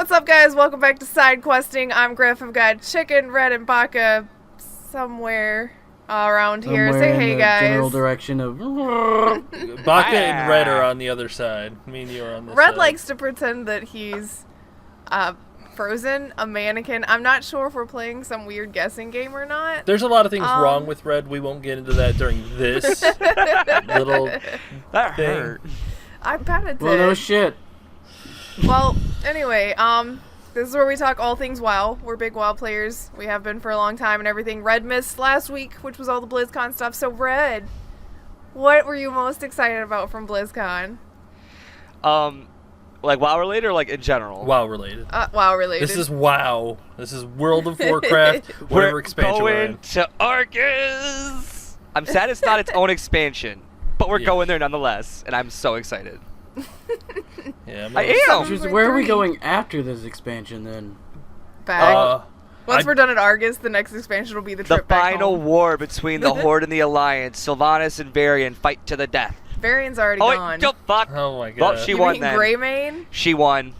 What's up, guys? Welcome back to SideQuesting. I'm Griff. I've got Chicken, Red, and Baka somewhere around here. Say hey, guys. General direction of Baka and Red are on the other side. Me and you are on this Red side. likes to pretend that he's frozen, a mannequin. I'm not sure if we're playing some weird guessing game or not. There's a lot of things wrong with Red. We won't get into that during this little That thing. hurt. I bet it did. well, no shit. Well, anyway, this is where we talk all things WoW. We're big WoW players. We have been for a long time and everything. Red missed last week, which was all the BlizzCon stuff. So, Red, what were you most excited about from BlizzCon? Like WoW related or like in general? WoW related. WoW related. This is WoW. This is World of Warcraft, whatever expansion we're in. to Arcus. I'm sad it's not its own expansion, but we're going there nonetheless, and I'm so excited. Yeah, I am. Where are we going after this expansion then? Back. Once we're done at Argus, the next expansion will be the trip The back final home. war between the Horde and the Alliance. Sylvanas and Varian fight to the death. Varian's already Oh, gone. wait, fuck. Oh my god. Well, she You won mean then. Greymane? She won.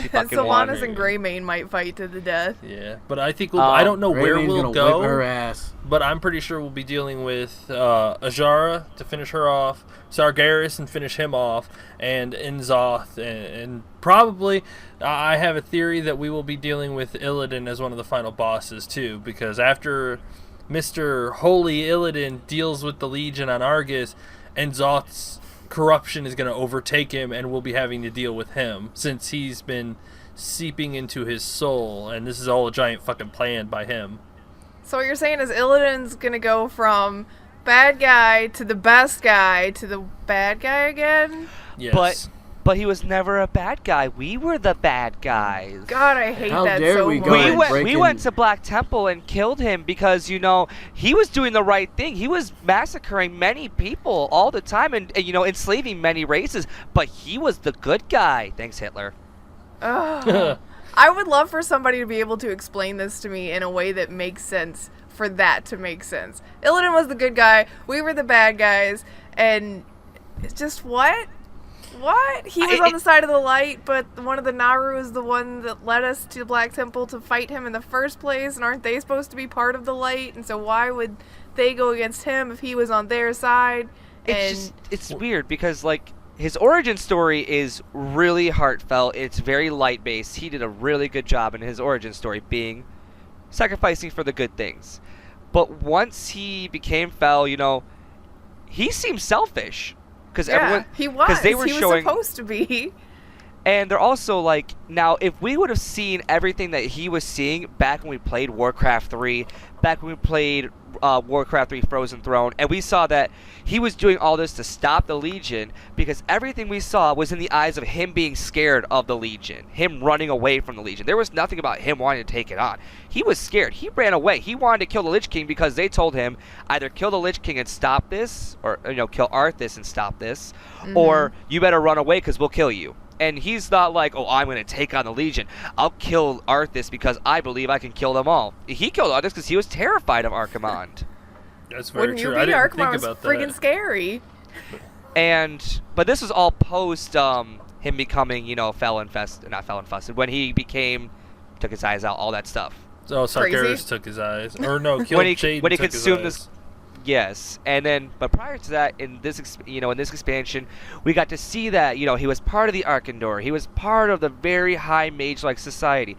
She fucking won. Sylvanas and Greymane might fight to the death. Yeah, but I think I don't know where Rayman's we'll gonna whip her go, ass. but I'm pretty sure we'll be dealing with Ajara to finish her off, Sargeras and finish him off, and Inzoth, and probably I have a theory that we will be dealing with Illidan as one of the final bosses too, because after Mr. Holy Illidan deals with the Legion on Argus, Inzoth's corruption is going to overtake him, and we'll be having to deal with him since he's been seeping into his soul, and this is all a giant fucking plan by him. So what you're saying is Illidan's gonna go from bad guy to the best guy to the bad guy again? Yes. But he was never a bad guy. We were the bad guys. God, I hate How that dare so we much. go We and went, break we in- went to Black Temple and killed him because, you know, he was doing the right thing. He was massacring many people all the time and you know, enslaving many races. But he was the good guy. Thanks, Hitler. Ugh. I would love for somebody to be able to explain this to me in a way that makes sense, for that to make sense. Illidan was the good guy, we were the bad guys, and it's just what? What? He was on the side of the light, but one of the Naru is the one that led us to Black Temple to fight him in the first place, and aren't they supposed to be part of the light? And so why would they go against him if he was on their side? It's weird because, like, his origin story is really heartfelt. It's very light-based. He did a really good job in his origin story, being sacrificing for the good things. But once he became Fel, you know, he seemed selfish. Because everyone, he was. Because they were he was showing, supposed to be. and they're also like, now if we would have seen everything that he was seeing back when we played Warcraft 3, back when we played Warcraft 3 Frozen Throne, and we saw that he was doing all this to stop the Legion, because everything we saw was in the eyes of him being scared of the Legion, him running away from the Legion. There was nothing about him wanting to take it on. He was scared. He ran away. He wanted to kill the Lich King because they told him either kill the Lich King and stop this, or, you know, kill Arthas and stop this, or you better run away because we'll kill you. And he's not like, oh, I'm going to take on the Legion. I'll kill Arthas because I believe I can kill them all. He killed Arthas because he was terrified of Archimonde. That's very Wouldn't true. you I be? didn't Archimonde think was about friggin' that. scary. But this was all post him becoming, you know, not Fel Infested, when he took his eyes out, all that stuff. Oh, Sargeras Crazy. took his eyes. Or no, killed when he Shade when he took his consumed eyes. this. Yes, and then, but prior to that, in this expansion, we got to see that, you know, he was part of the Arkandor. He was part of the very high mage-like society.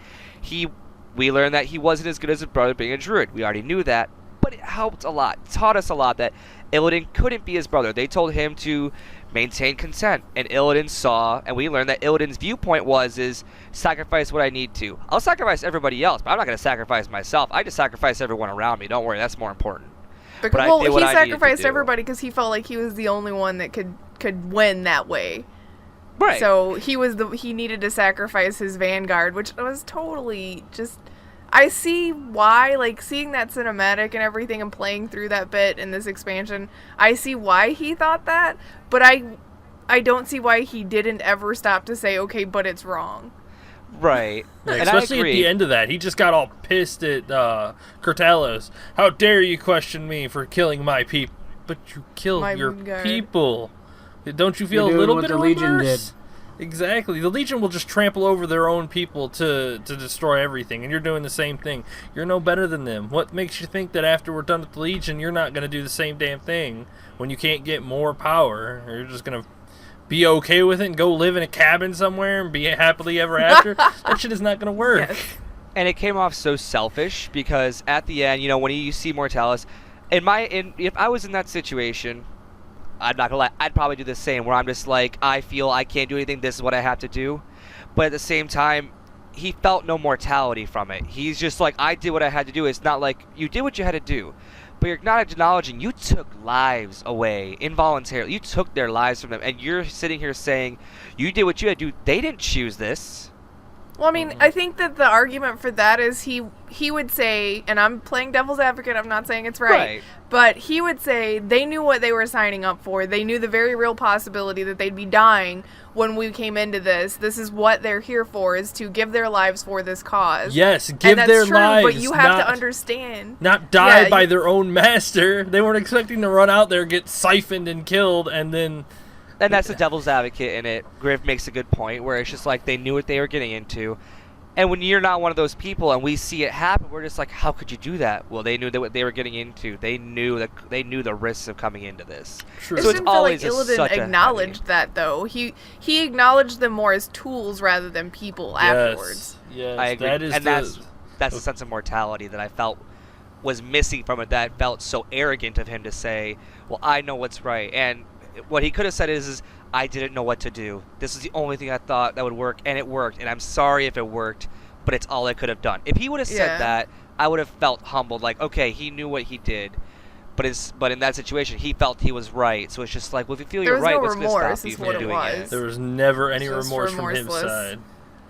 We learned that he wasn't as good as his brother being a druid. We already knew that, but it helped a lot. It taught us a lot that Illidan couldn't be his brother. They told him to maintain consent, and Illidan saw, and we learned that Illidan's viewpoint is sacrifice what I need to. I'll sacrifice everybody else, but I'm not going to sacrifice myself. I just sacrifice everyone around me. Don't worry, that's more important. But, But I well, did he what I needed to sacrificed do. everybody because he felt like he was the only one that could win that way. Right. So he needed to sacrifice his vanguard, which was totally just. I see why, like, seeing that cinematic and everything and playing through that bit in this expansion, I see why he thought that, but I don't see why he didn't ever stop to say, okay, but it's wrong. Right. Yeah, And especially I at agree. the end of that, he just got all pissed at Cortalos. How dare you question me for killing my people? But you killed My your guard. people. Don't you feel You're a doing little what bit the of Legion remorse? Exactly. The Legion will just trample over their own people to destroy everything, and you're doing the same thing. You're no better than them. What makes you think that after we're done with the Legion, you're not going to do the same damn thing when you can't get more power? Or you're just going to be okay with it and go live in a cabin somewhere and be happily ever after? That shit is not going to work. Yes. And it came off so selfish because at the end, when you see Mortalis, if I was in that situation, I'm not gonna lie, I'd probably do the same, where I'm just like, I feel I can't do anything, this is what I have to do. But at the same time, he felt no mortality from it. He's just like, I did what I had to do. It's not like, you did what you had to do, but you're not acknowledging you took lives away involuntarily. You took their lives from them, and you're sitting here saying, you did what you had to do. They didn't choose this. Well, I mean, I think that the argument for that is he would say, and I'm playing devil's advocate, I'm not saying it's right, but he would say they knew what they were signing up for. They knew the very real possibility that they'd be dying when we came into this. This is what they're here for, is to give their lives for this cause. Yes, give and that's their true, lives. But you have to understand. Not die by their own master. They weren't expecting to run out there, get siphoned and killed, and then... And that's the devil's advocate in it. Griff makes a good point where it's just like they knew what they were getting into. And when you're not one of those people and we see it happen, we're just like, how could you do that? Well, they knew that what they were getting into. They knew the risks of coming into this. True. It So it's didn't feel like always Illidan acknowledged that, though. He acknowledged them more as tools rather than people afterwards. Yes, I agree. that is and that's the sense of mortality that I felt was missing from it. That felt so arrogant of him to say, well, I know what's right. And what he could have said is I didn't know what to do. This is the only thing I thought that would work, and it worked. And I'm sorry if it worked, but it's all I could have done. If he would have said that, I would have felt humbled. Like, okay, he knew what he did, but in that situation, he felt he was right. So it's just like, well, if you feel you're right, what's going to stop you from doing it? There was never any Just remorse from his side,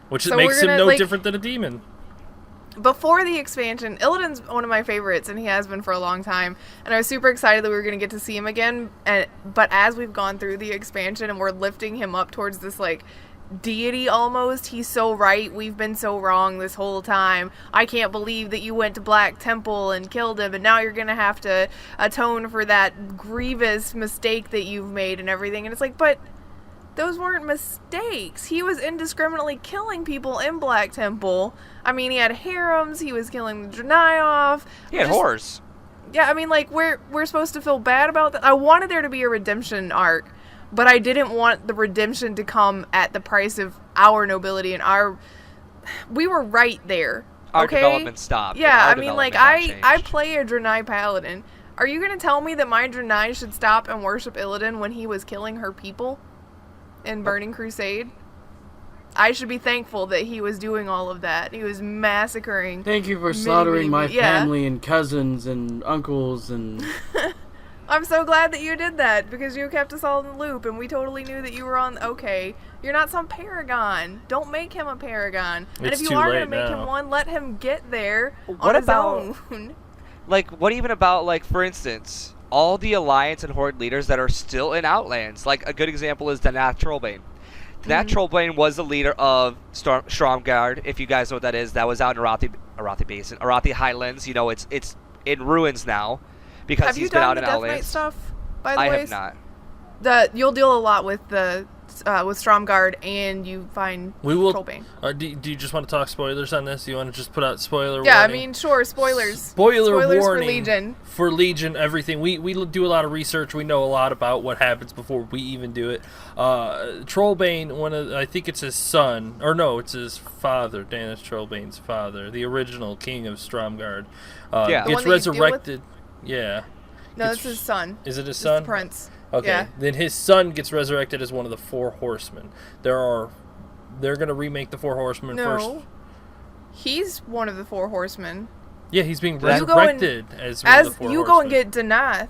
which So makes we're him gonna, no different than a demon. Before the expansion, Illidan's one of my favorites, and he has been for a long time. And I was super excited that we were going to get to see him again. But as we've gone through the expansion and we're lifting him up towards this, like, deity almost, he's so right. We've been so wrong this whole time. I can't believe that you went to Black Temple and killed him, and now you're going to have to atone for that grievous mistake that you've made and everything. And it's like, but those weren't mistakes. He was indiscriminately killing people in Black Temple. I mean, he had harems, he was killing the Draenei off. He had whores. Yeah, I mean, like, we're supposed to feel bad about that. I wanted there to be a redemption arc, but I didn't want the redemption to come at the price of our nobility and our... We were right there, Our okay? development stopped. Yeah, Our I mean, like, development got I changed. play a Draenei Paladin. Are you going to tell me that my Draenei should stop and worship Illidan when he was killing her people in Burning Crusade? I should be thankful that he was doing all of that. He was massacring. Thank you for slaughtering my yeah. family and cousins and uncles and... I'm so glad that you did that, because you kept us all in the loop, and we totally knew that you were on... Okay, you're not some paragon. Don't make him a paragon. And It's if too you are late going to make now. him one, let him get there What on his about- own. Like, what even about, like, for instance, all the Alliance and Horde leaders that are still in Outlands? Like, a good example is Danath Trollbane. Danath Trollbane was the leader of Stromgarde, if you guys know what that is. That was out in Arathi Basin, Arathi Highlands. You know, it's in ruins now because Have he's you been done out the in Death Knight Outlands. stuff, by the I way? have not. You'll deal a lot with the with Stromgarde, and you find We will. Trollbane. Do you just want to talk spoilers on this? Do you want to just put out spoiler Yeah, warning? I mean, sure, spoilers. Spoilers for warning Legion. For Legion, everything. We do a lot of research. We know a lot about what happens before we even do it. Trollbane, I think it's his son, or no, it's his father. Danath Trollbane's father, the original king of Stromgarde, Yeah. The gets one that you deal with? resurrected. Yeah. No, It's- that's his son. Is it his It's son? the prince. Okay, Yeah. then his son gets resurrected as one of the Four Horsemen. They're going to remake the Four Horsemen first. No. He's one of the Four Horsemen. Yeah, he's being You go and- resurrected as one of the Four you Horsemen. go and get Danath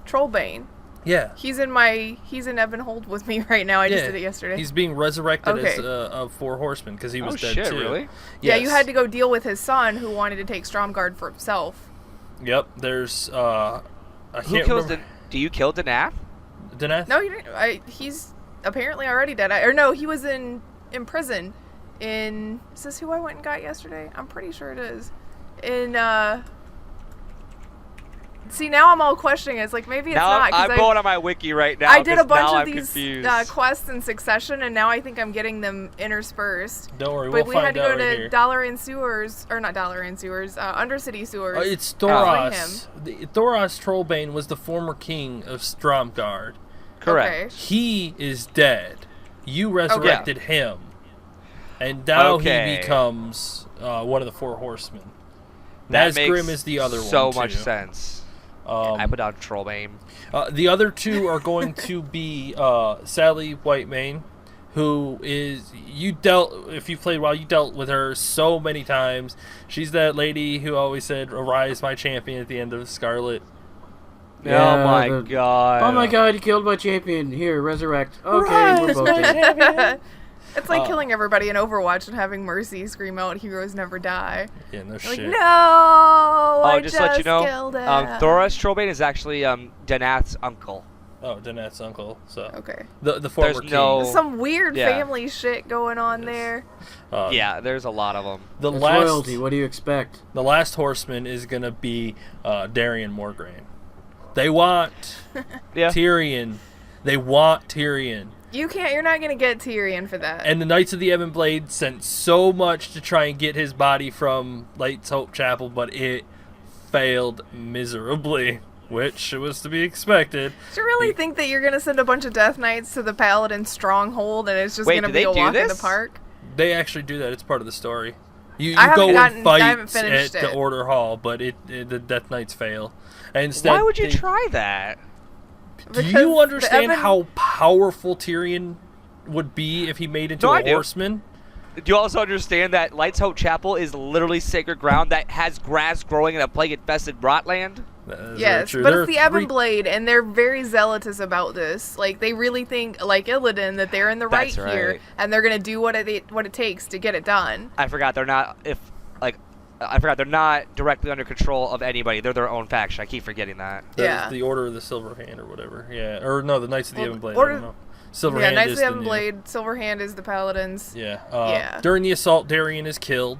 Trollbane. Yeah. He's in Evanhold with me right now. I just did it yesterday. He's being resurrected Okay. as a Four Horsemen because he was dead shit, too. really? Yeah, Yes. you had to go deal with his son who wanted to take Stromgarde for himself. Yep, there's I Who can't kills remember. Do you kill Danath? Danath? No, he didn't. He's apparently already dead. Or no, he was in prison. Is this who I went and got yesterday? I'm pretty sure it is. In See, now I'm all questioning it. It's like, maybe it's Now not. 'Cause I'm going on my wiki right now. I did a 'cause bunch now of I'm these confused. quests in succession, and now I think I'm getting them interspersed. Don't worry, But we'll we find had to out go right to here. Dollar and Sewers, or not Dollar and Sewers, Undercity Sewers. It's free Thoros. Thoros Trollbane was the former king of Stromgard. Correct. Okay. He is dead. You resurrected him. And now Okay. he becomes one of the four horsemen. That makes Nazgrim is the other one, so too. much sense. I put down Trollbane. The other two are going to be Sally Whitemane, who is if you played WoW, you dealt with her so many times. She's that lady who always said, "Arise, my champion," at the end of Scarlet. Yeah, oh my god. Oh my god, you killed my champion. Here, resurrect. Okay, we're both dead. It's like killing everybody in Overwatch and having Mercy scream out, "Heroes never die." Yeah, no Like, shit. no, I just to let you know, killed it. Thoros Trollbane is actually Danath's uncle. Oh, Danette's uncle. So Okay. the former There's king. no- Some weird Yeah. family shit going on there. Yeah, there's a lot of them. The That's last royalty. What do you expect? the last horseman is gonna be Darian Morgraine. They want Yeah. Tyrion. They want Tyrion. You're not gonna get Tyrion for that. And the Knights of the Ebon Blade sent so much to try and get his body from Light's Hope Chapel, but it failed miserably, which was to be expected. Do you really think that you're gonna send a bunch of Death Knights to the Paladin stronghold and it's just Wait, gonna do be they a do walk in the this? park? They actually do that. It's part of the story. You I go haven't and I fight haven't at finished the it. Order Hall, but the Death Knights fail. And instead, Why would you they- try that? Do Because you the understand Ebon- how powerful Tyrion would be if he made into No, a I do. horseman? Do you also understand that Light's Hope Chapel is literally sacred ground that has grass growing in a plague-infested rotland? That is very Yes, true. but There it's the are Ebon three- Blade, and they're very zealous about this. Like, they really think, like Illidan, that they're in the right That's here, right. and they're gonna do what it takes to get it done. I forgot they're not they're not directly under control of anybody. They're their own faction. I keep forgetting that. Yeah. The Order of the Silver Hand or whatever. Yeah, or no, the Knights of the Well, Ebon Blade. Order- I don't know. Silver Yeah, Hand Knights is of the the Ebon new- Blade, Silverhand is the Paladins. Yeah. Yeah. During the assault, Darian is killed.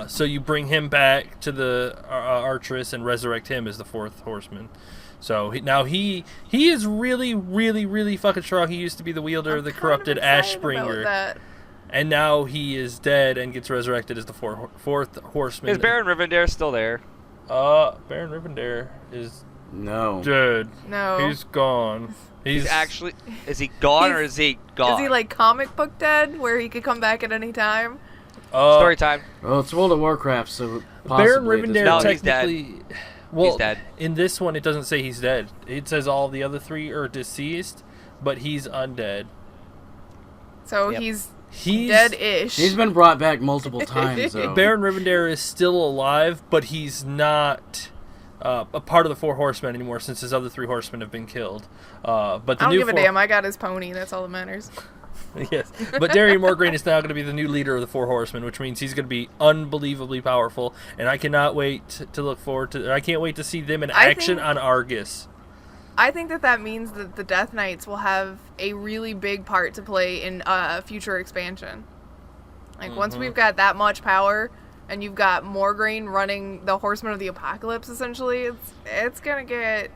So you bring him back to the Archeress and resurrect him as the fourth horseman. So now he is really, really, really fucking strong. He used to be the wielder of the corrupted Ashbringer. And now he is dead and gets resurrected as the fourth horseman. Is Baron Rivendare still there? Baron Rivendare is No. dead. No. He's gone. He's actually... Is he gone or is he gone? Is he like comic book dead, where he could come back at any time? Story time. Well, it's World of Warcraft, so Baron possibly at this Rivendare No, point. he's dead. technically... Well, He's dead. in this one, it doesn't say he's dead. It says all the other three are deceased, but he's undead. So Yep. he's He's dead-ish. He's been brought back multiple times, though. Baron Rivendare is still alive, but he's not a part of the four horsemen anymore since his other three horsemen have been killed. But the I don't new give a four- damn. I got his pony. That's all that matters. Yes, but Darian Morgraine is now going to be the new leader of the Four Horsemen, which means he's going to be unbelievably powerful, and I cannot wait to look forward to. I can't wait to see them in action on Argus. I think that means that the Death Knights will have a really big part to play in future expansion. Like, once we've got that much power, and you've got Morgraine running the Horsemen of the Apocalypse, essentially, it's gonna get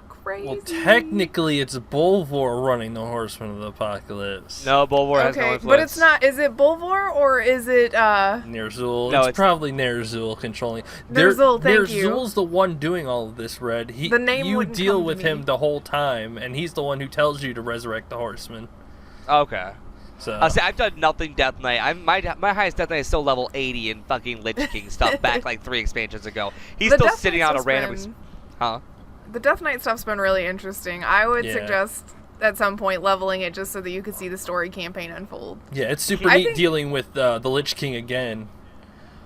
crazy. Well, technically, it's Bolvor running the Horsemen of the Apocalypse. No, Bulwar has no Okay, influence. but it's not. Is it Bolvor or is it? Nerzul. No, it's probably Nerzul controlling. Nerzul, thank you. Nerzul's the one doing all of this, Red. The name you wouldn't deal come to with me. him the whole time, and he's the one who tells you to resurrect the Horsemen. Okay. So See, I've done nothing Death Knight. My highest Death Knight is still level 80 in fucking Lich King stuff back like 3 expansions ago. He's The still Death sitting Knight on a stuff's random... been- Huh? The Death Knight stuff's been really interesting. I would Yeah. suggest at some point leveling it just so that you could see the story campaign unfold. yeah, it's super I neat think- dealing with the Lich King again.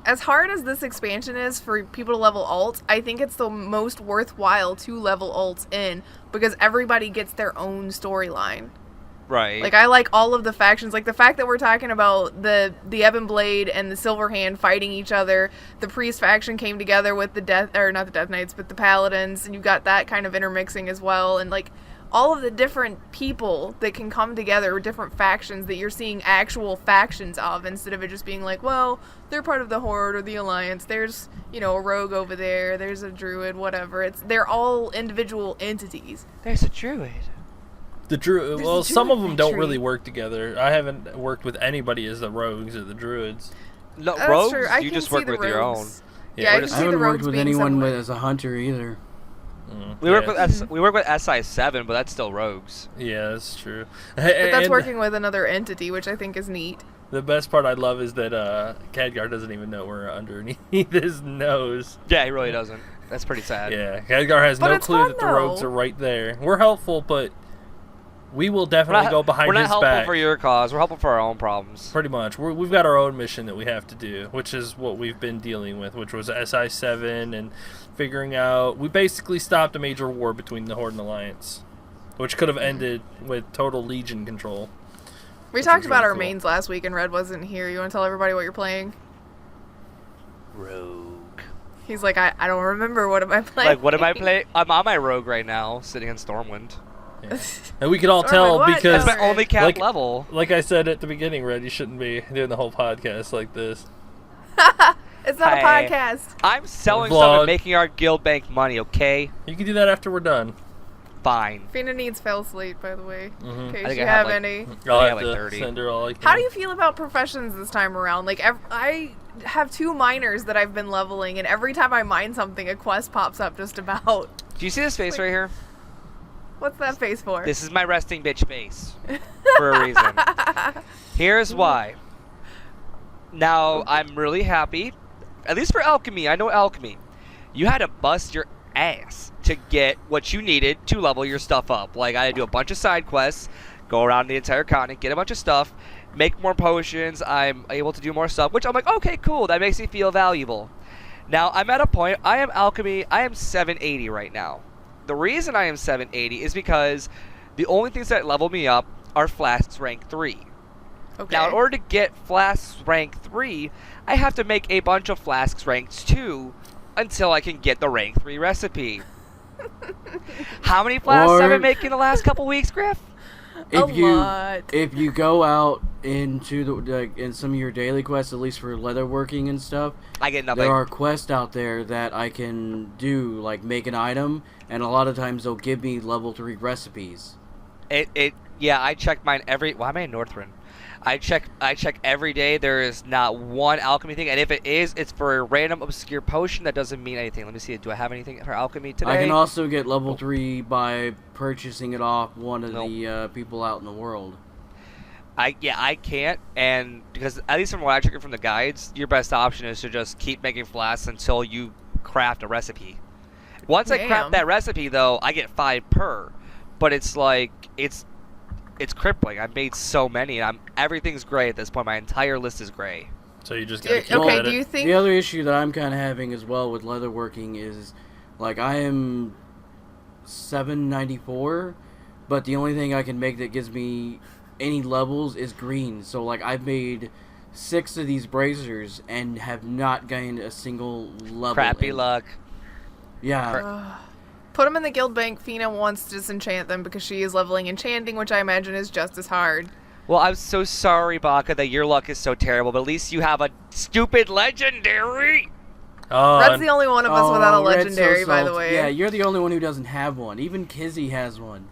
As hard as this expansion is for people to level alts, I think it's the most worthwhile to level alts in because everybody gets their own storyline. Right. Like, I like all of the factions. Like, the fact that we're talking about the Ebon Blade and the Silverhand fighting each other. The Priest faction came together with the not the Death Knights, but the Paladins. And you've got that kind of intermixing as well. And, like, all of the different people that can come together, different factions that you're seeing actual factions of, instead of it just being like, well, they're part of the Horde or the Alliance. There's, you know, a rogue over there. There's a druid, whatever. They're all individual entities. There's a druid. The druid. There's Well, a some druid of them don't factory. really work together. I haven't worked with anybody as the rogues or the druids. No, That's rogues, true. I you can just see work the with your own. rogues. Yeah, Yeah, we're I can just- I see the haven't rogues worked with being anyone somewhat- as a hunter either. We work with SI7, but that's still rogues. Yeah, that's true. But that's And working with another entity, which I think is neat. The best part I love is that Khadgar doesn't even know we're underneath his nose. Yeah, he really doesn't. That's pretty sad. Yeah, Khadgar has But no it's clue fun, that the rogues though. are right there. We're helpful, but we will definitely go behind We're not his helpful back. for your cause. We're helpful for our own problems. Pretty much. We've got our own mission that we have to do, which is what we've been dealing with, which was SI7 and figuring out... We basically stopped a major war between the Horde and Alliance, which could have ended with total Legion control. We Which talked is about really our cool. mains last week, and Red wasn't here. You want to tell everybody what you're playing? Rogue. He's like, I don't remember. What am I playing? Like, what am I playing? I'm on my rogue right now, sitting in Stormwind. Yeah. And we could all Or tell like, what? because... That's my only cap like- level. Like I said at the beginning, Red, you shouldn't be doing the whole podcast like this. It's not a Hey. podcast. I'm selling Vlog. stuff and making our guild bank money, okay? You can do that after we're done. Fine. Fina needs fell slate, by the way, Mhm. in I case think you I have, have like, any. I'll I have got like to 30. send her all I can. How do you feel about professions this time around? Like, I have 2 miners that I've been leveling, and every time I mine something, a quest pops up just about. Do you see this face Wait. right here? What's that face for? This is my resting bitch face. For a reason. Here's why. Now, I'm really happy. At least for alchemy. I know alchemy. You had to bust your ass to get what you needed to level your stuff up. Like, I had to do a bunch of side quests, go around the entire continent, get a bunch of stuff, make more potions. I'm able to do more stuff, which I'm like, okay, cool. That makes me feel valuable. Now, I'm at a point, I am alchemy, I am 780 right now. The reason I am 780 is because the only things that level me up are flasks rank 3. Okay. Now, in order to get flasks rank 3, I have to make a bunch of flasks ranked 2 until I can get the rank 3 recipe. How many flasks have I Or- been making the last couple weeks, Griff? A lot. If you go out into in some of your daily quests, at least for leatherworking and stuff, I get nothing. there are quests out there that I can do, like make an item, and a lot of times they'll give me level 3 recipes. Yeah, I check mine every. Why am I in Northrend? I check every day. There is not one alchemy thing, and if it is, it's for a random obscure potion that doesn't mean anything. Let me see. Do I have anything for alchemy today? I can also get level 3 by purchasing it off one of Nope. the people out in the world. I can't, and because at least from what I took from the guides, your best option is to just keep making flasks until you craft a recipe. Once I Damn. craft that recipe, though, I get 5 per. But it's like it's crippling. I've made so many, and everything's gray at this point. My entire list is gray. So you just gotta keep Okay, at do it. you think... The other issue that I'm kind of having as well with leatherworking is, like, I am 794, but the only thing I can make that gives me any levels is green. So, like, I've made 6 of these bracers and have not gained a single level. Crappy in- luck. Yeah. Put them in the guild bank. Fina wants to disenchant them because she is leveling enchanting, which I imagine is just as hard. Well, I'm so sorry, Baka, that your luck is so terrible, but at least you have a stupid legendary. Red's the only one of us without a Red's so legendary, by the salty. way. Yeah, you're the only one who doesn't have one. Even Kizzy has one.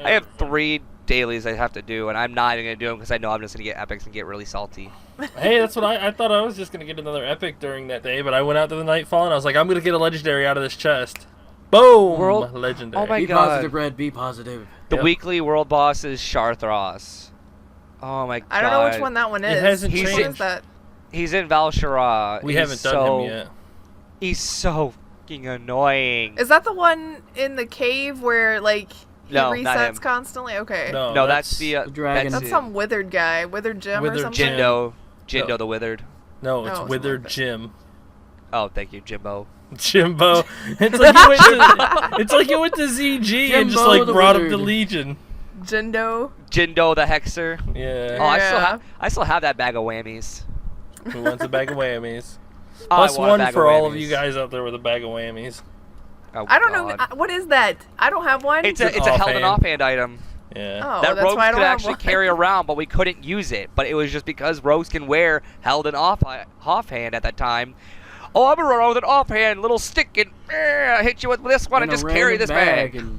I have 3 dailies I have to do, and I'm not even going to do them because I know I'm just going to get epics and get really salty. Hey, that's what I thought. I was just gonna get another epic during that day, but I went out to the Nightfall and I was like, I'm gonna get a legendary out of this chest. Boom! World- Legendary. Oh my Be God. positive, Red. Be positive. The Yep. weekly world boss is Sharthros. Oh my god. I don't know which one that one is. hasn't Which one changed. is that? He's in Val'sharah. We He's haven't done so, him yet. He's so fucking annoying. Is that the one in the cave where, like, he No, not him. resets constantly? Okay. No, that's the the dragon. That's some withered guy. Withered Jim or Withered something? Jim. Jindo No. the Withered. No, it's Oh, it's Withered like that. Jim. Oh, thank you, Jimbo. Jimbo. It's like you went to, it's like you went to ZG and just Jimbo like the brought up the Wizard. Legion. Jindo. Jindo the Hexer. Yeah. Oh, Yeah. I still have that bag of whammies. Who wants a bag of whammies? Oh, I Plus want a one bag for of all of whammies. you guys out there with a bag of whammies. Oh, I don't God. know. What is that? I don't have one. It's a held and offhand. offhand item. Yeah. Oh, That that's rogues why I don't could have actually one. carry around, but we couldn't use it. But it was just because rogues can wear held and offhand at that time. Oh, I'm gonna run over with an offhand little stick and hit you with this one and a just carry random this bag. and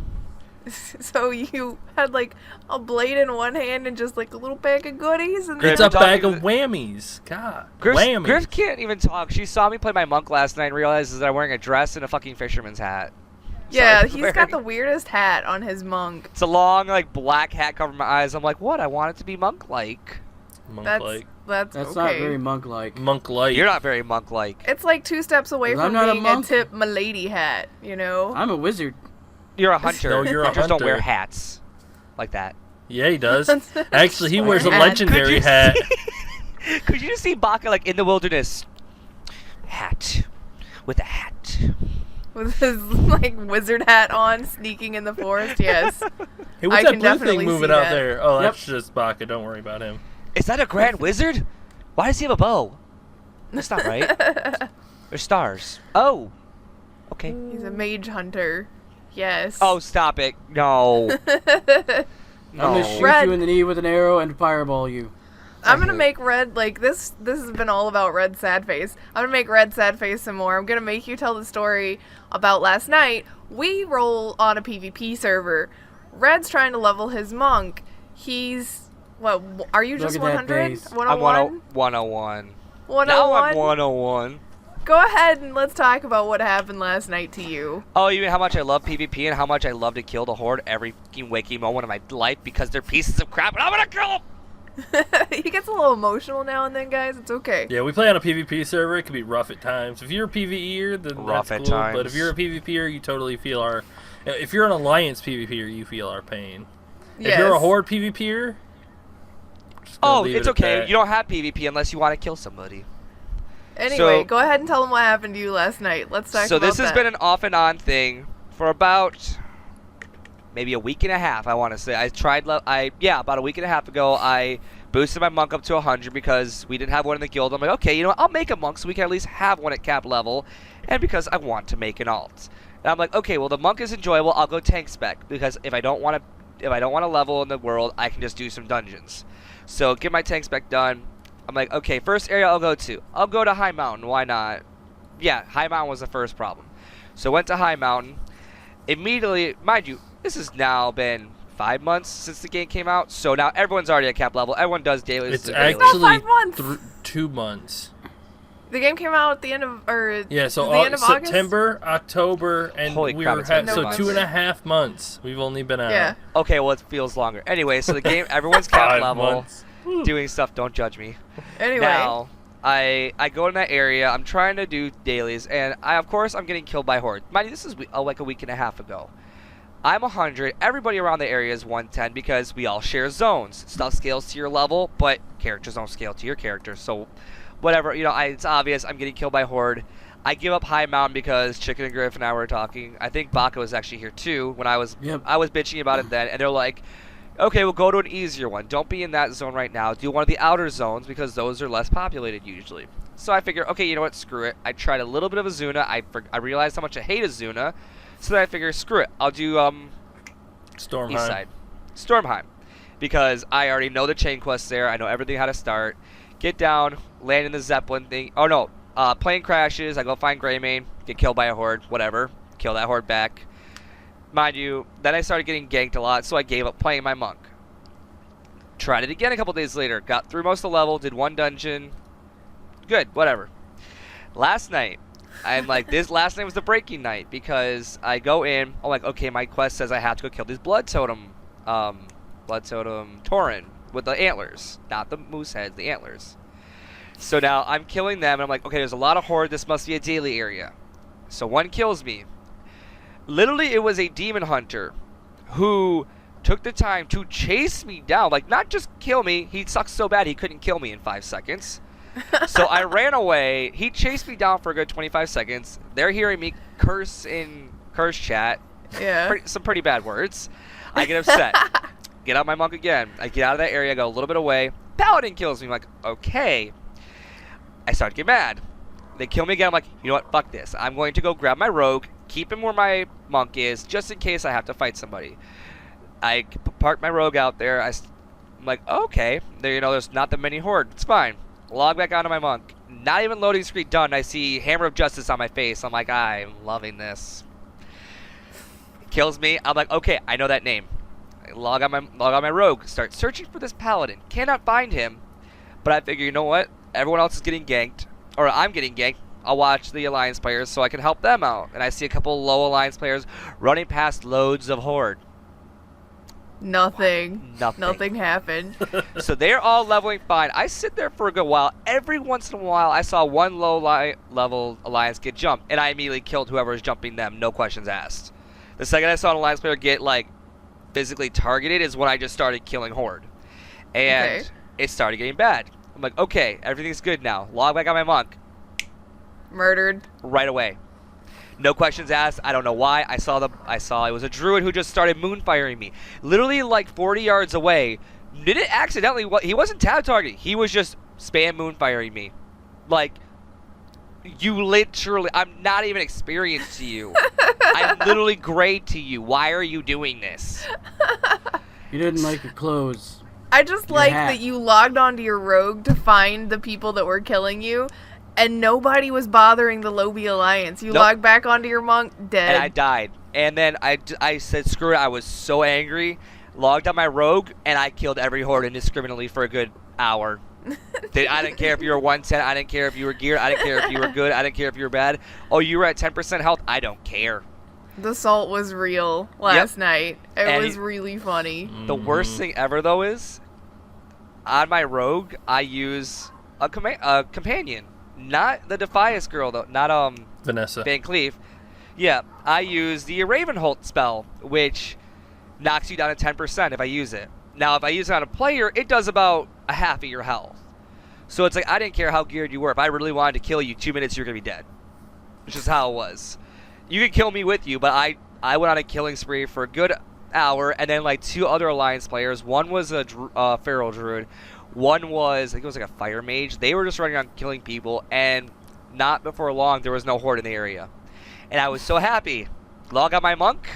So you had like a blade in one hand and just like a little bag of goodies, and It's then a bag of whammies. God. Whammies. Griff can't even talk. She saw me play my monk last night and realizes that I'm wearing a dress and a fucking fisherman's hat. yeah, Sorry, he's got the weirdest hat on his monk. It's a long, like, black hat covering my eyes. I'm like, what? I want it to be monk-like. Monk-like. That's that's okay. not very monk-like. Monk-like. You're not very monk-like. It's like 2 steps away 'Cause from I'm not a being monk. tip milady hat, you know? I'm a wizard. You're a hunter. No, you're a Hunters don't wear hunter. hats like that. Yeah, he does. Actually, he wears a Hat. legendary hat. Could you just see Baka, like, in the wilderness? Hat. With a hat. With his like wizard hat on, sneaking in the forest. Yes. Hey, what's I that can blue definitely thing moving see out that. there? Oh, Yep. that's just Baka. Don't worry about him. Is that a grand wizard? Why does he have a bow? That's not right. There's stars. Oh. Okay. He's a mage hunter. Yes. Oh, stop it. No. I'm No. gonna shoot Red. you in the knee with an arrow and fireball you. I'm gonna make Red like this. This has been all about Red sad face. I'm gonna make Red sad face some more. I'm gonna make you tell the story about last night. We roll on a PvP server. Red's trying to level his monk. He's what? Are you just Look at that 100? base. 101? 101. Now 101? I'm 101. Go ahead and let's talk about what happened last night to you. Oh, you mean how much I love PvP and how much I love to kill the Horde every fucking waking moment of my life because they're pieces of crap and I'm gonna kill them! He gets a little emotional now and then, guys. It's okay. Yeah, we play on a PvP server. It can be rough at times. If you're a PvEer, then Rough that's at cool. times. But if you're a PvPer, you totally feel our... If you're an Alliance PvPer, you feel our pain. If you're a Yes. Horde PvPer... Oh, it's okay. You don't have PvP unless you want to kill somebody. Anyway, So- go ahead and tell them what happened to you last night. Let's talk So about this has that. been an off and on thing for about maybe a week and a half, I want to say. I tried about a week and a half ago I boosted my monk up to 100 because we didn't have one in the guild. I'm like, okay, you know what? I'll make a monk so we can at least have one at cap level, and because I want to make an alt. And I'm like, okay, well the monk is enjoyable. I'll go tank spec because if I don't want to level in the world, I can just do some dungeons. So get my tank spec done. I'm like, okay, first area I'll go to High Mountain. Why not? Yeah, High Mountain was the first problem. So went to High Mountain. Immediately, mind you, this has now been 5 months since the game came out. So now everyone's already at cap level. Everyone does dailies. It's dailies. Not actually 5 months. 2 months. The game came out at the end of, Yeah, so the end of August? September, October, and Holy we crap, were it's been so months. 2.5 months. We've only been out. Yeah. Okay, well it feels longer. Anyway, so the game, everyone's cap 5 level, months. doing stuff. Don't judge me. Anyway. Now, I go in that area. I'm trying to do dailies, and of course I'm getting killed by Horde. Mind you, this is like a week and a half ago. I'm 100. Everybody around the area is 110 because we all share zones. Stuff scales to your level, but characters don't scale to your character. So, whatever, you know, it's obvious I'm getting killed by Horde. I give up High Mountain because Chicken and Griff and I were talking. I think Baka was actually here too when I was bitching about it then, and they're like, okay, we'll go to an easier one. Don't be in that zone right now. Do one of the outer zones because those are less populated usually. So I figure, okay, you know what? Screw it. I tried a little bit of Azuna. I realized how much I hate Azuna. So then I figure, screw it. I'll do Stormheim. east side. Stormheim. Because I already know the chain quests there. I know everything how to start. Get down, land in the Zeppelin thing. Oh no, plane crashes. I go find Greymane, get killed by a Horde, whatever. Kill that Horde back. Mind you, then I started getting ganked a lot, so I gave up playing my monk. Tried it again a couple days later. Got through most of the level, did one dungeon. Good, whatever. Last night, I'm like, this last night was the breaking night because I go in. I'm like, okay, my quest says I have to go kill this blood totem Tauren with the antlers, not the moose heads, the antlers. So now I'm killing them, and I'm like, okay, there's a lot of Horde. This must be a daily area. So one kills me. Literally, it was a demon hunter who took the time to chase me down. Like, not just kill me. He sucks so bad he couldn't kill me in 5 seconds. So I ran away. He chased me down for a good 25 seconds. They're hearing me curse in curse chat. Yeah. Some pretty bad words. I get upset. Get out my monk again. I get out of that area, I go a little bit away. Paladin kills me. I'm like, okay. I start to get mad. They kill me again. I'm like, you know what? Fuck this. I'm going to go grab my rogue, keep him where my monk is, just in case I have to fight somebody. I park my rogue out there. I'm like, okay, there, there's not that many horde. It's fine. Log back onto my monk. Not even loading screen done. I see Hammer of Justice on my face. I'm like, I'm loving this. Kills me. I'm like, okay, I know that name. I log on my rogue. Start searching for this paladin. Cannot find him. But I figure, you know what? Everyone else is getting ganked, or I'm getting ganked. I'll watch the alliance players so I can help them out. And I see a couple low alliance players running past loads of horde. Nothing happened. So they're all leveling fine. I sit there for a good while. Every once in a while, I saw one low level alliance get jumped, and I immediately killed whoever was jumping them, no questions asked. The second I saw an alliance player get physically targeted is when I just started killing horde, and it started getting bad. I'm like, okay, everything's good now. Log back on my monk. Murdered right away. No questions asked. I don't know why. I saw it was a druid who just started moonfiring me. Literally 40 yards away. Did it accidentally? He wasn't tab targeting. He was just spam moonfiring me. You literally, I'm not even experienced to you. I'm literally gray to you. Why are you doing this? You didn't like your clothes. I just like that you logged onto your rogue to find the people that were killing you, and nobody was bothering the Lobby Alliance. You logged back onto your monk, dead. And I died. And then I said, screw it. I was so angry. Logged on my rogue, and I killed every horde indiscriminately for a good hour. I didn't care if you were 110. I didn't care if you were geared. I didn't care if you were good. I didn't care if you were bad. Oh, you were at 10% health? I don't care. The salt was real last night. It was really funny. The worst thing ever, though, is on my rogue, I use a companion. Not the Defias girl, though. Not Vanessa Van Cleef. Yeah, I use the Ravenholt spell, which knocks you down to 10% if I use it. Now, if I use it on a player, it does about a half of your health. So it's I didn't care how geared you were. If I really wanted to kill you, 2 minutes, you're going to be dead. Which is how it was. You could kill me with you, but I went on a killing spree for a good hour, and then 2 other Alliance players. One was a Feral Druid. One was, I think it was a Fire Mage. They were just running around killing people, and not before long, there was no horde in the area. And I was so happy. Log on my monk.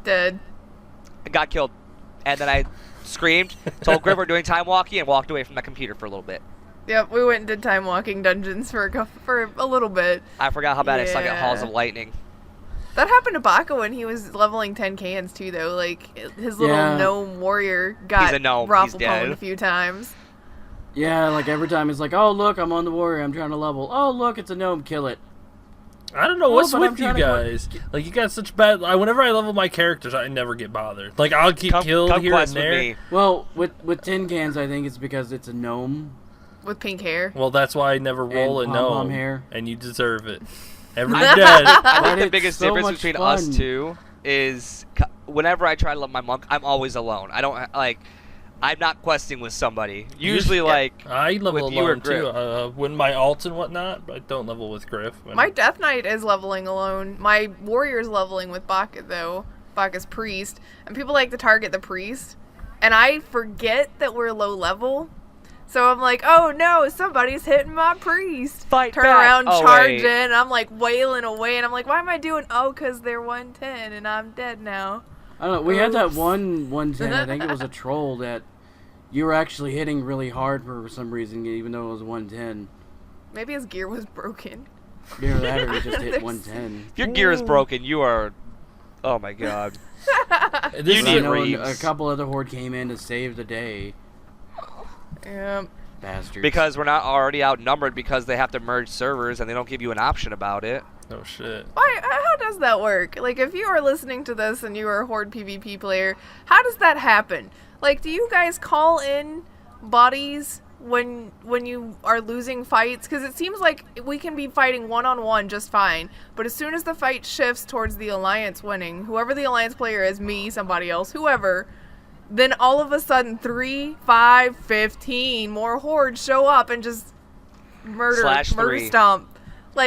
Dead. I got killed. And then I screamed, told Griff we're doing time walking, and walked away from my computer for a little bit. Yep, we went and did time walking dungeons for a little bit. I forgot how bad I suck at Halls of Lightning. That happened to Baka when he was leveling 10 cans too, though. His little gnome warrior got raffle-pwned a few times. Yeah, every time it's oh look, I'm on the warrior, I'm trying to level. Oh look, it's a gnome, kill it. I don't know what's with you guys. You got such bad. Whenever I level my characters, I never get bothered. I'll get killed here and there. Well, with tin cans, I think it's because it's a gnome with pink hair. Well, that's why I never roll a gnome. Hair. And you deserve it. Every day. I think the biggest difference between us two is whenever I try to level my monk, I'm always alone. I don't I'm not questing with somebody. Usually, I level alone too. When my alts and whatnot, but I don't level with Griff. My Death Knight is leveling alone. My warrior's leveling with Baka, though. Baka's priest. And people like to target the priest. And I forget that we're low level. So I'm like, oh no, somebody's hitting my priest. Turn around, charge in, and I'm wailing away. And I'm like, why am I doing? Oh, because they're 110 and I'm dead now. I don't know. We had that one 110. I think it was a troll that you were actually hitting really hard for some reason, even though it was 110. Maybe his gear was broken. Yeah, that or he just hit 110. If your gear is broken, you are. Oh my god. You need a couple other horde came in to save the day. Yeah. Bastards. Because we're not already outnumbered because they have to merge servers and they don't give you an option about it. Oh shit. How does that work? If you are listening to this and you are a Horde PvP player, how does that happen? Do you guys call in bodies when you are losing fights? Because it seems like we can be fighting one-on-one just fine, but as soon as the fight shifts towards the Alliance winning, whoever the Alliance player is, me, somebody else, whoever, then all of a sudden 3, 5, 15 more hordes show up and just murder stomp.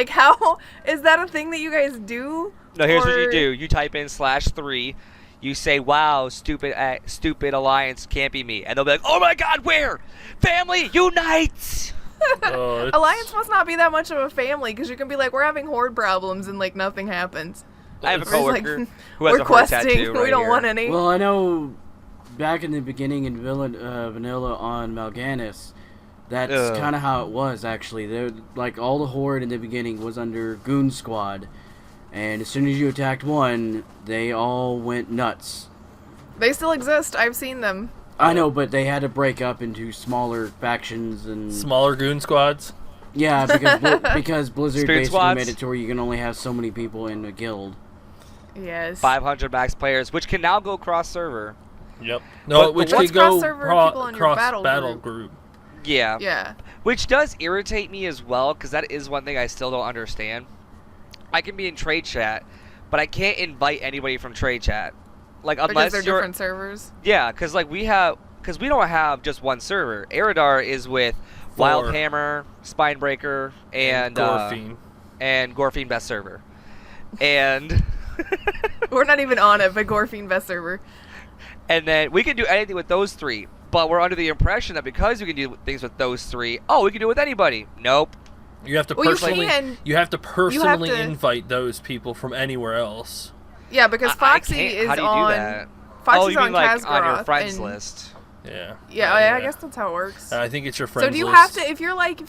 How is that a thing that you guys do? No, here's what you do. You type in /3. You say, wow, stupid Alliance can't be me. And they'll be like, oh my god, where? Family, unite! Alliance must not be that much of a family because you can be like, we're having horde problems and like nothing happens. I have a Or it's coworker like, who has we're a horde questing. tattoo right We don't here. want any. Well, I know back in the beginning in Vanilla on Mal'Ganis, that's Ugh. kind of how it was actually. Like all the horde in the beginning was under Goon Squad, and as soon as you attacked one, they all went nuts. They still exist. I've seen them. I know, but they had to break up into smaller factions and Smaller goon squads. yeah, because Blizzard Spirit basically squads? made it to where you can only have so many people in a guild. Yes. 500 max players, which can now go cross server. Yep. No, But which what's could go cross-server people in your cross battle battle group? group. Yeah. Yeah. Which does irritate me as well, because that is one thing I still don't understand. I can be in trade chat, but I can't invite anybody from trade chat. Like Because unless they're you're different servers. yeah, because like we don't have just one server. Eridar is with Four. Wildhammer, Spinebreaker, and Gorfine. and Gorfine best server, and We're not even on it, but Gorfine best server. and then we can do anything with those three. But we're under the impression that because we can do things with those three, we can do it with anybody. Nope. You have to Well, you personally. can. You have to personally to- invite those people from anywhere else. Yeah, because I Foxy can't- is how do you on. do that? Foxy's you mean on like on your Kazgaroth, friends and- list? Yeah. Yeah, I guess that's how it works. I think it's your friends. So do you list. have to, if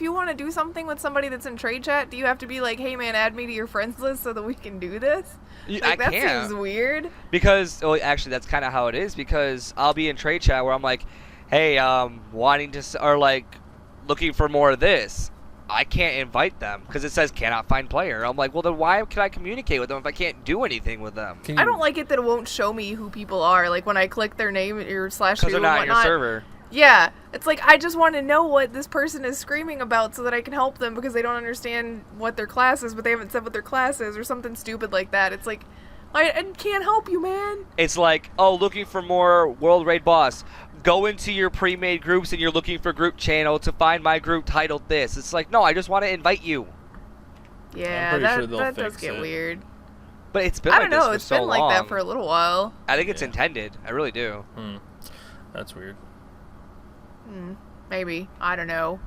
you want to do something with somebody that's in trade chat, do you have to be like, hey man, add me to your friends list so that we can do this? Like, that can't. seems weird. Because, actually, that's kind of how it is. Because I'll be in trade chat where I'm like, hey, wanting to, or like, looking for more of this. I can't invite them because it says cannot find player. I'm like, well, then why can I communicate with them if I can't do anything with them? Can I you- don't like it that it won't show me who people are. Like when I click their name or slash Because who they're and not on your whatnot. server. Yeah, it's like I just want to know what this person is screaming about so that I can help them because they don't understand what their class is, but they haven't said what their class is or something stupid like that. It's like, I can't help you, man. It's like, looking for more World Raid Boss. Go into your pre-made groups and you're looking for group channel to find my group titled this. It's like, no, I just want to invite you. Yeah, pretty that, sure they'll that does fix get it. weird. But it's been I like don't know, this it's for so been like long. that for a little while. I think it's Yeah. intended. I really do. That's weird. Maybe. I don't know.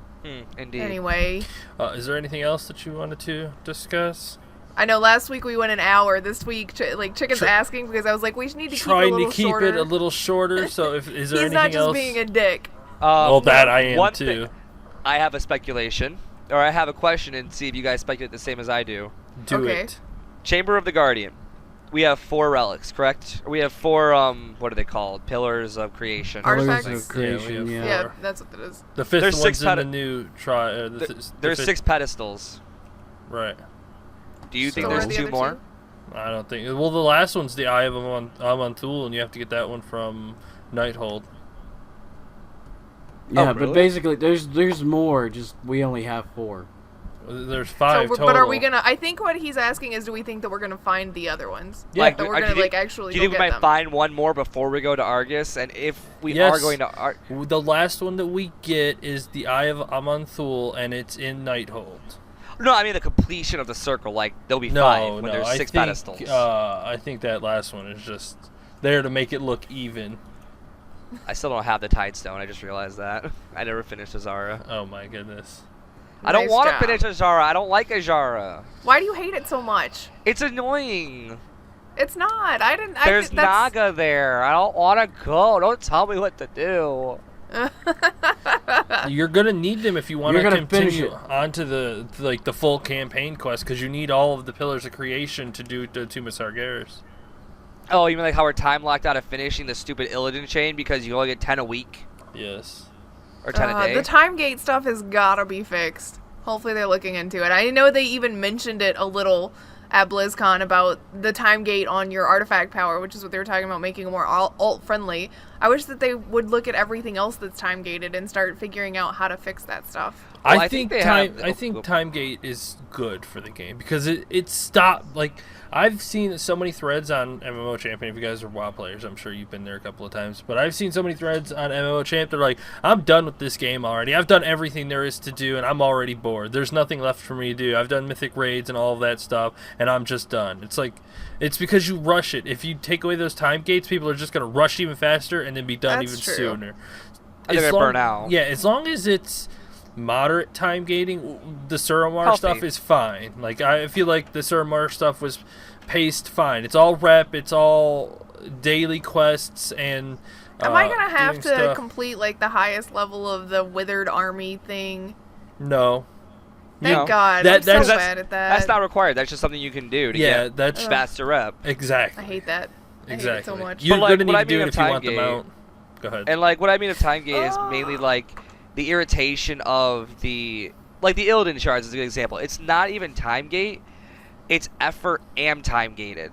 Indeed. Anyway, Is there anything else that you wanted to discuss? I know last week we went an hour. This week, Chicken's asking because I was like, we need to keep it a Trying little to keep shorter. it a little shorter. So, is there He's anything not just else? being a dick. Well, that I am one too. thing- I have a speculation, or I have a question, and see if you guys speculate the same as I do. Do Okay. it. Chamber of the Guardian. We have 4 relics, correct? Or we have 4, what are they called? Pillars of creation. Artifacts? Pillars of creation, Yeah, we have yeah. Yeah, that's what it is. The fifth There's one's 6 in the pedi- new try. The There's fifth- 6 pedestals. Right. Do you think So- where are there's the 2 other more? two? I don't think. Well, the last one's the Eye of Amantul, and you have to get that one from Nighthold. Yeah, really? but basically, there's more. Just we only have 4. There's 5 total. But are we gonna? I think what he's asking is, do we think that we're gonna find the other ones? Yeah. Like that we're do gonna you think- actually. Do you think go we get might them? find one more before we go to Argus? And if we Yes. are going to The last one that we get is the Eye of Amantul, and it's in Nighthold. no, I mean the completion of the circle. Like there'll be No, 5 when no, there's I 6 think, pedestals. I think that last one is just there to make it look even. I still don't have the Tidestone. I just realized that. I never finished Azara. Oh my goodness. I don't Nice want to job. finish Azara. I don't like Azara. Why do you hate it so much? It's annoying. It's not. I didn't. There's that's, Naga there. I don't want to go. Don't tell me what to do. You're gonna need them if you want You're to gonna finish continue it. onto the full campaign quest, because you need all of the pillars of creation to do the Tomb of Sargeras. Oh, you mean like how we're time locked out of finishing the stupid Illidan chain because you only get 10 a week Yes. or 10 a day? the time gate stuff has gotta be fixed. Hopefully they're looking into it. I know they even mentioned it a little at BlizzCon about the time gate on your artifact power, which is what they were talking about, making it more alt friendly. I wish that they would look at everything else that's time gated and start figuring out how to fix that stuff. Well, I think they time. have- I think Timegate is good for the game because it stopped. Like I've seen so many threads on MMO Champion. If you guys are WoW players, I'm sure you've been there a couple of times. But I've seen so many threads on MMO Champ. They're like, I'm done with this game already. I've done everything there is to do, and I'm already bored. There's nothing left for me to do. I've done mythic raids and all of that stuff, and I'm just done. It's like, it's because you rush it. If you take away those time gates, people are just gonna rush even faster and then be done That's even true. sooner. They're As gonna long- burn out. Yeah, as long as it's moderate time gating. The Suramar Healthy. stuff is fine. Like I feel like the Suramar stuff was paced fine. It's all rep. It's all daily quests and. Am I gonna have doing to stuff. complete like the highest level of the Withered Army thing? No. Thank No. God. That- I'm so that's- bad at that. That's not required. That's just something you can do to Yeah, get that's faster rep. exactly. I hate that. I hate Exactly. it so much. You're But, like, gonna need what I to do mean it of if you time want the gate- mount. Go ahead. And like what I mean of time gate is mainly like the irritation of the Illidan shards is a good example. It's not even time gate, it's effort and time gated.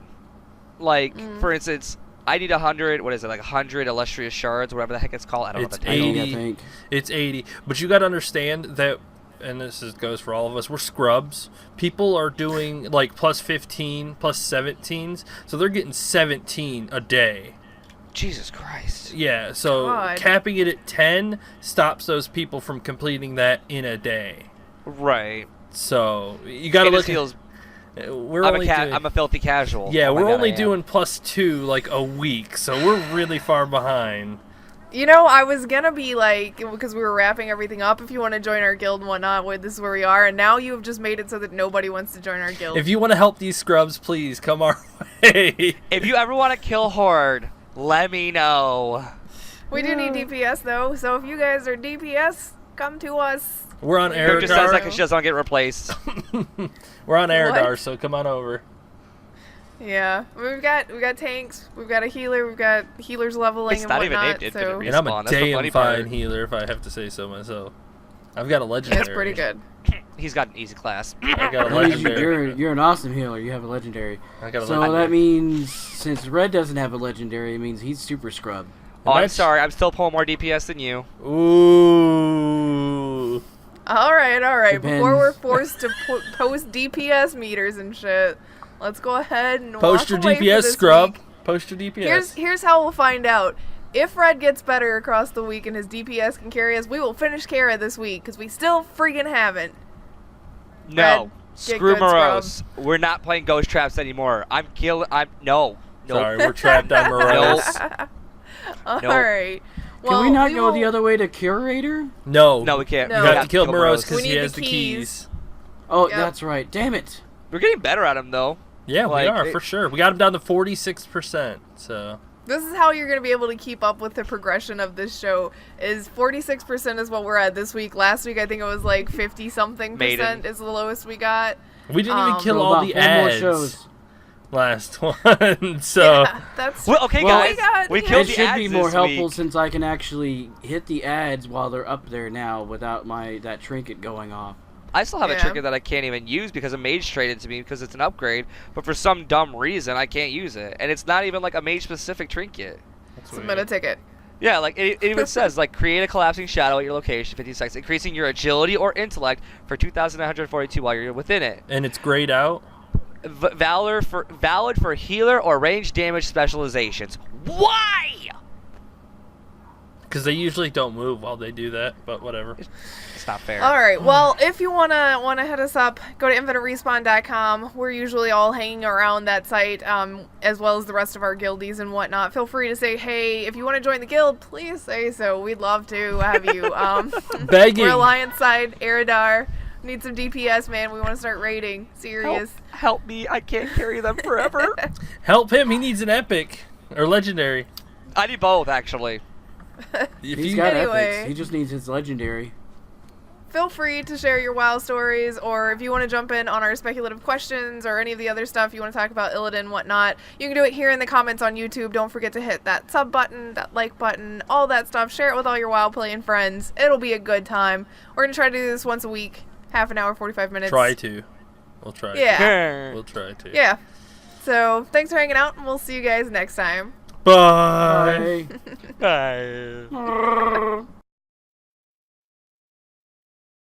Like for instance, I need 100. What is it, like 100 illustrious shards, whatever the heck it's called? I don't It's know the title. 80. I think. It's 80. But you got to understand that, and goes for all of us, we're scrubs. People are doing like plus 15, plus 17s, so they're getting 17 a day. Jesus Christ. Yeah, so God. capping it at 10 stops those people from completing that in a day. Right. So you got to It look just feels. we're I'm only doing, I'm a filthy casual. yeah, Oh my we're God, only I am. doing plus 2 like a week, so we're really far behind. You know, I was gonna be like, because we were wrapping everything up, if you want to join our guild and whatnot, this is where we are, and now you have just made it so that nobody wants to join our guild. If you want to help these scrubs, please come our way. If you ever want to kill Horde, let me know. We do need DPS though, so if you guys are DPS, come to us. We're on It just sounds Aradar. like she doesn't want to get replaced. We're on Aradar, What? so come on over. Yeah, we've got tanks, we've got a healer, we've got healers leveling It's and not even whatnot. infinite So And I'm a Respawn, that's the damn funny fine part. healer, if I have to say so myself. I've got a yeah, legendary. it's pretty good. He's got an easy class. I got a That means legendary. you're an awesome healer. You have a legendary. I got a So legendary. that means since Red doesn't have a legendary, it means he's super scrub. Oh, I'm That's- sorry. I'm still pulling more DPS than you. Ooh. All right. Depends. Before we're forced to post DPS meters and shit, let's go ahead and Post your walk away for DPS, this scrub. week. Post your DPS. Here's how we'll find out. If Red gets better across the week and his DPS can carry us, we will finish Kara this week because we still freaking haven't. No. Red, Screw get good, Morose. We're not playing Ghost Traps anymore. No. Sorry, we're trapped on Morose. All Nope. right. Can Well, we not go will- the other way to Curator? No. No, we can't. No. You We have to kill Morose We because he need has the the keys. keys. Oh, Yep. that's right. Damn it. We're getting better at him, though. Yeah, Like, we are, it- for sure. We got him down to 46%, so... This is how you're going to be able to keep up with the progression of this show. Is 46% is what we're at this week. Last week I think it was like 50-something Maiden. percent is the lowest we got. We didn't even Um, kill So all about the 4 more ads shows. last one, so... Yeah, that's Well, okay, Well, guys. We yeah. killed It the should ads be more this helpful week. since I can actually hit the ads while they're up there now without that trinket going off. I still have a Yeah. trinket that I can't even use because a mage traded to me because it's an upgrade, but for some dumb reason I can't use it, and it's not even like a mage-specific trinket. submit a ticket. Yeah, like it even says like create a collapsing shadow at your location, 15 seconds, increasing your agility or intellect for 2,942 while you're within it. And it's grayed out? Valid for healer or range damage specializations. Why? Because they usually don't move while they do that, but whatever. It's not fair. All right. Well, if you wanna hit us up, go to infiniterespawn.com. We're usually all hanging around that site, as well as the rest of our guildies and whatnot. Feel free to say, hey, if you want to join the guild, please say so. We'd love to have you. Begging. We're Alliance side, Aradar. Need some DPS, man. We want to start raiding. Serious. Help me! I can't carry them forever. Help him, he needs an epic. Or legendary. I need both, actually. If He's you got Anyway. epics. He just needs his legendary. Feel free to share your WoW stories, or if you want to jump in on our speculative questions or any of the other stuff you want to talk about Illidan, whatnot, you can do it here in the comments on YouTube. Don't forget to hit that sub button, that like button, all that stuff. Share it with all your WoW playing friends. It'll be a good time. We're going to try to do this once a week, half an hour, 45 minutes. try to. We'll try to. Yeah. We'll try to. Yeah. So, thanks for hanging out, and we'll see you guys next time. Bye. Bye. Bye.